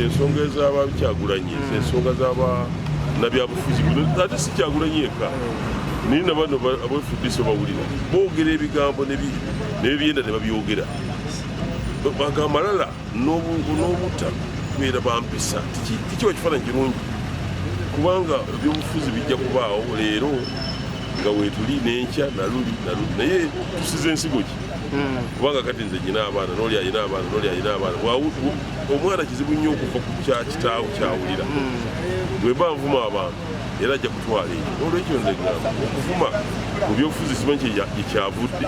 ensonga ez'aba Kyagulanyi ensonga z'aba bannabyabufuzi ate si Kyagulanyi yekka naye nabano abeefuddiso bawulira boogera ebigambo nebigenda ne babyogera bagamalala n'obutta kubeera bampisa tikiba kifaananyi kirungi kubanga ebyobufuzi bijja kubaawo leero nga weetuli n'enkya naluli naye tusize ensigo ki kubanga kati nze nyina abaana n'oli ayina abaana n'oli ayina abaana omwana kizibu nnyo okuva ku kitaawo kyawulira bwe mba nvuma abantu era ajja kutwala ekyo n'olwekyo nze ngamba okuvuma mu byobufuzi simanyi kyekyavudde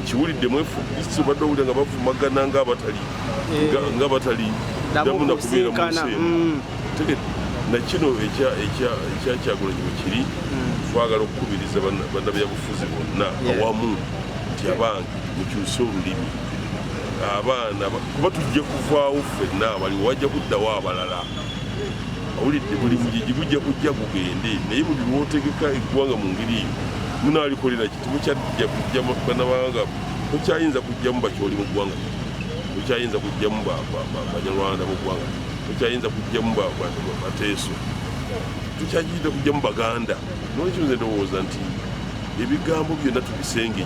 kiwulidde mwefuddiso badde owulira nga bavumagana ng'abatali damu nakubeera mu nsi tegedde nakino ekya Kyagulanyi bwe kiri twagala okukubiriza bannabyabufuzi bonna awamu nti abange mukyuse olulimi abaana kuba tujja kuvaawo ffenna waliwo wajja kuddawo abalala awulidde buli mugigi gujja kujja gugende naye buli lwotegeka eggwanga mu ngeri eyo munaalikolera ki timukyajja kujja bannabanga tokyayinza kujjamu bakyoli mu ggwanga tokyayinza kujjamu banyarwanda mu ggwanga tokyayinza kujjamu bateeso tokyayinza kujjamu baganda nolwekyo nze ndowooza nti ebigambo byonna tubisengejje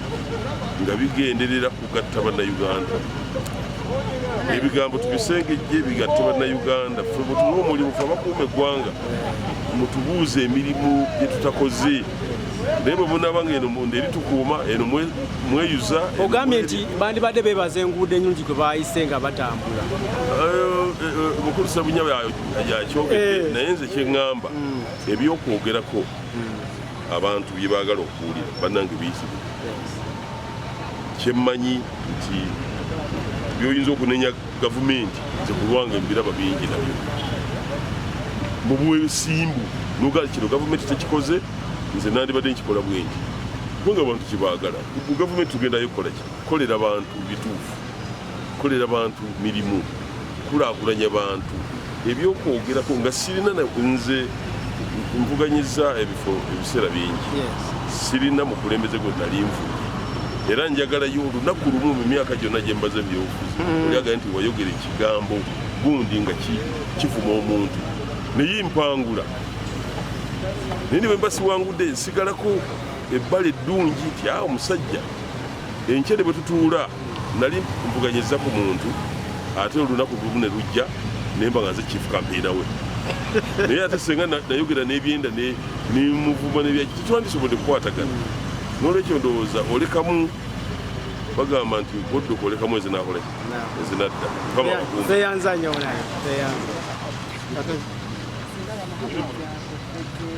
nga bigenderera kugatta bannayuganda ebigambo tubisengejje bigatte bannayuganda ffe bwe tuwa omulimu ffe abakuuma eggwanga mutubuuze emirimu gye tutakoze naye bwe munaaba nga eno munda eri tukuuma eno mweyuza ogambye nti bandibadde beebaza enguudo ennyungi gwe baayise nga batambula mukulu Ssabunya yakyogedde naye nze kyeŋŋamba ebyokwogerako abantu bye baagala okuwulira bannange biyisibwe kyemmanyi nti byoyinza okunenya gavumenti nze ku lwange mbiraba bingi nabyo mu bwesimbu nogaa kino gavumenti tekikoze nze nandibadde nkikola bwenti kubanga abantu kyebaagala ku gavumenti tugendayo kukola ki kukolera bantu bituufu kukolera bantu mirimu kulaakulanya bantu ebyokwogerako nga sirina nze nvuganyiza ebifo ebiseera bingi sirina mukulembeze gwe nali nvudde era njagalayo olunaku lumu mu myaka gyonna gye mbaza ebyobufuzi olyagaa nti wayogera ekigambo gundi nga kivuma omuntu naye mpangula naye ne bwe mba siwangudde nsigalako ebbala eddungi nti omusajja enkere bwe tutuula nali nvuganyiza ku muntu ate olunaku lumu ne lujja naye mba nga nze chief campaigner we naye ate senga nayogera n'ebyenda nemuvuma nebyaki tetwandisobodde kukwatagana n'olwekyo ndowooza olekamu bagamba nti goddoka olekamu ezinakolaki ezinadda feyanza nyo nayo